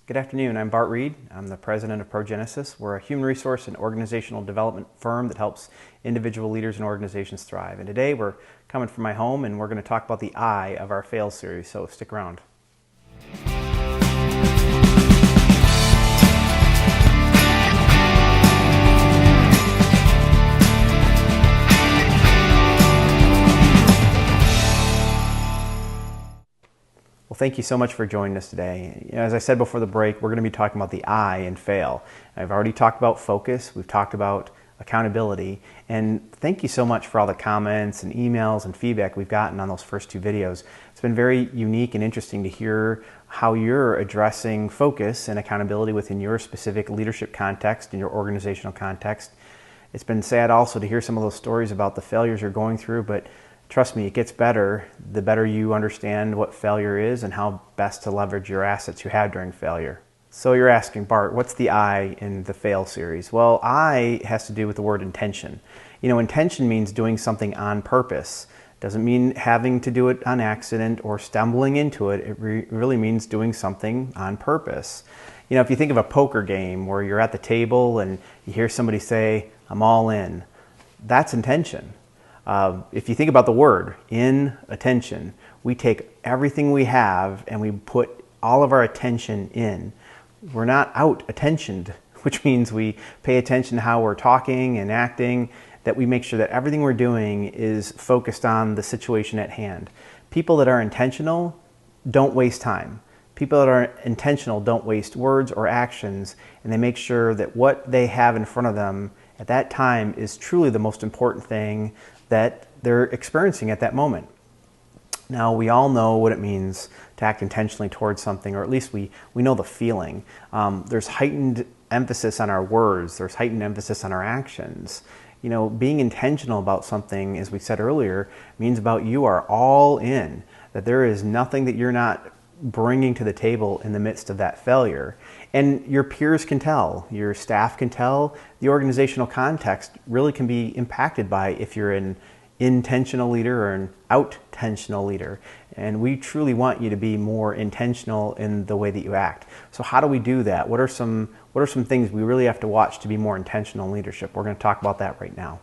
Good afternoon, I'm Bart Reed. I'm the president of Progenesis. We're a human resource and organizational development firm that helps individual leaders and organizations thrive. And today we're coming from my home and we're going to talk about the I of our F.A.I.L series, so stick around. Well, thank you so much for joining us today. As I said before the break, we're going to be talking about the I in F.A.I.L. I've already talked about focus, we've talked about accountability, and thank you so much for all the comments and emails and feedback we've gotten on those first two videos. It's been very unique and interesting to hear how you're addressing focus and accountability within your specific leadership context and your organizational context. It's been sad also to hear some of those stories about the failures you're going through, but trust me, it gets better the better you understand what failure is and how best to leverage your assets you have during failure. So you're asking, Bart, what's the I in the F.A.I.L series? Well, I has to do with the word intention. Intention means doing something on purpose. Doesn't mean having to do it on accident or stumbling into it. It really means doing something on purpose. If you think of a poker game where you're at the table and you hear somebody say, "I'm all in," that's intention. If you think about the word, attention, we take everything we have and we put all of our attention in. We're not out attentioned, which means we pay attention to how we're talking and acting, that we make sure that everything we're doing is focused on the situation at hand. People that are intentional don't waste time. People that are intentional don't waste words or actions, and they make sure that what they have in front of them at that time is truly the most important thing that they're experiencing at that moment. Now, we all know what it means to act intentionally towards something, or at least we know the feeling. There's heightened emphasis on our words. There's heightened emphasis on our actions. Being intentional about something, as we said earlier, means about you are all in, that there is nothing that you're not bringing to the table in the midst of that failure. And your peers can tell, your staff can tell, the organizational context really can be impacted by if you're an intentional leader or an out-tentional leader. And we truly want you to be more intentional in the way that you act. So how do we do that? What are some things we really have to watch to be more intentional in leadership? We're going to talk about that right now.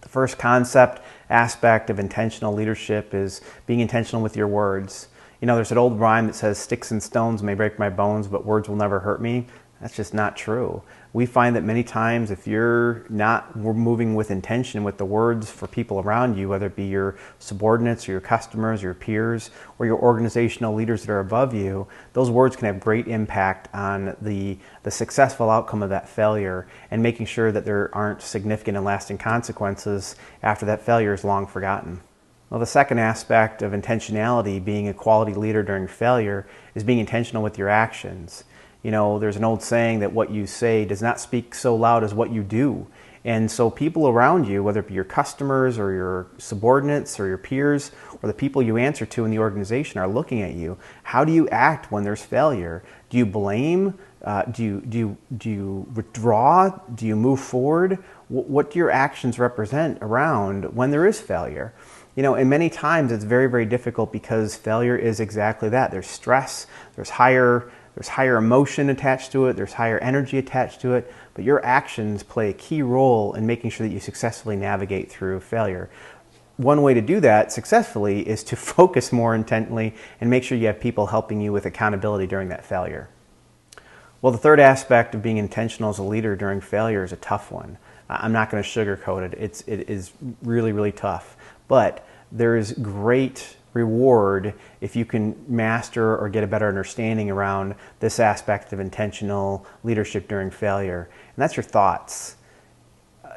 The first concept, aspect of intentional leadership is being intentional with your words. There's an old rhyme that says, "Sticks and stones may break my bones, but words will never hurt me." That's just not true. We find that many times if you're not moving with intention with the words for people around you, whether it be your subordinates or your customers, your peers, or your organizational leaders that are above you, those words can have great impact on the successful outcome of that failure and making sure that there aren't significant and lasting consequences after that failure is long forgotten. Well, the second aspect of intentionality, being a quality leader during failure, is being intentional with your actions. There's an old saying that what you say does not speak so loud as what you do. And so people around you, whether it be your customers or your subordinates or your peers or the people you answer to in the organization, are looking at you. How do you act when there's failure? Do you blame? Do you withdraw? Do you move forward? What do your actions represent around when there is failure? And many times it's very, very difficult because failure is exactly that. There's stress, there's higher emotion attached to it, there's higher energy attached to it, but your actions play a key role in making sure that you successfully navigate through failure. One way to do that successfully is to focus more intently and make sure you have people helping you with accountability during that failure. Well, the third aspect of being intentional as a leader during failure is a tough one. I'm not going to sugarcoat it. It is really, really tough. But there is great reward if you can master or get a better understanding around this aspect of intentional leadership during failure. And that's your thoughts.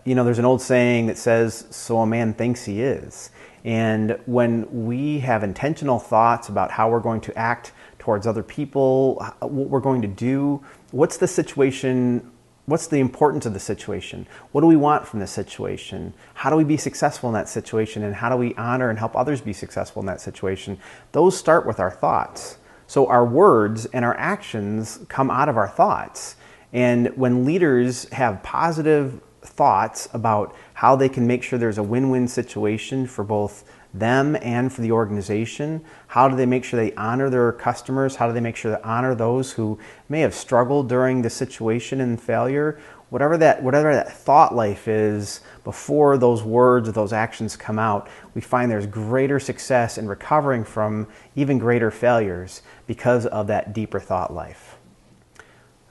There's an old saying that says, "So a man thinks he is." And when we have intentional thoughts about how we're going to act towards other people, what we're going to do, what's the situation, what's the importance of the situation? What do we want from the situation? How do we be successful in that situation? And how do we honor and help others be successful in that situation? Those start with our thoughts. So our words and our actions come out of our thoughts. And when leaders have positive thoughts about how they can make sure there's a win-win situation for both them and for the organization? How do they make sure they honor their customers? How do they make sure they honor those who may have struggled during the situation and failure? Whatever that thought life is before those words or those actions come out, we find there's greater success in recovering from even greater failures because of that deeper thought life.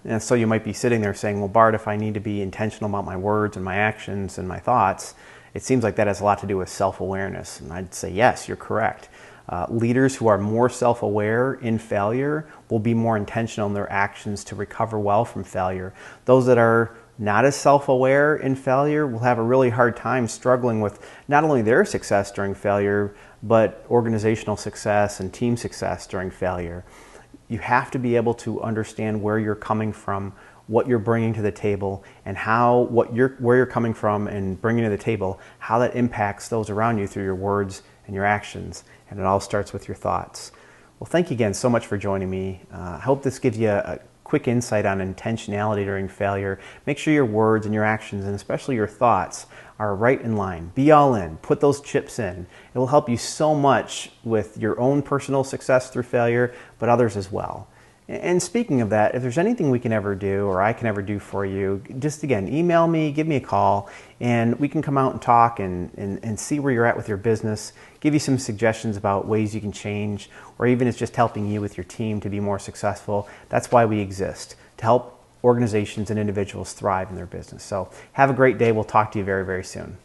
And so you might be sitting there saying, well, Bart, if I need to be intentional about my words and my actions and my thoughts, it seems like that has a lot to do with self-awareness. And I'd say, yes, you're correct. Leaders who are more self-aware in failure will be more intentional in their actions to recover well from failure. Those that are not as self-aware in failure will have a really hard time struggling with not only their success during failure, but organizational success and team success during failure. You have to be able to understand where you're coming from, what you're bringing to the table, and how where you're coming from and bringing to the table, how that impacts those around you through your words and your actions. And it all starts with your thoughts. Well, thank you again so much for joining me. I hope this gives you a quick insight on intentionality during failure. Make sure your words and your actions, and especially your thoughts, are right in line. Be all in. Put those chips in. It will help you so much with your own personal success through failure, but others as well. And speaking of that, if there's anything we can ever do or I can ever do for you, just again, email me, give me a call, and we can come out and talk and see where you're at with your business, give you some suggestions about ways you can change, or even it's just helping you with your team to be more successful. That's why we exist, to help organizations and individuals thrive in their business. So have a great day. We'll talk to you very, very soon.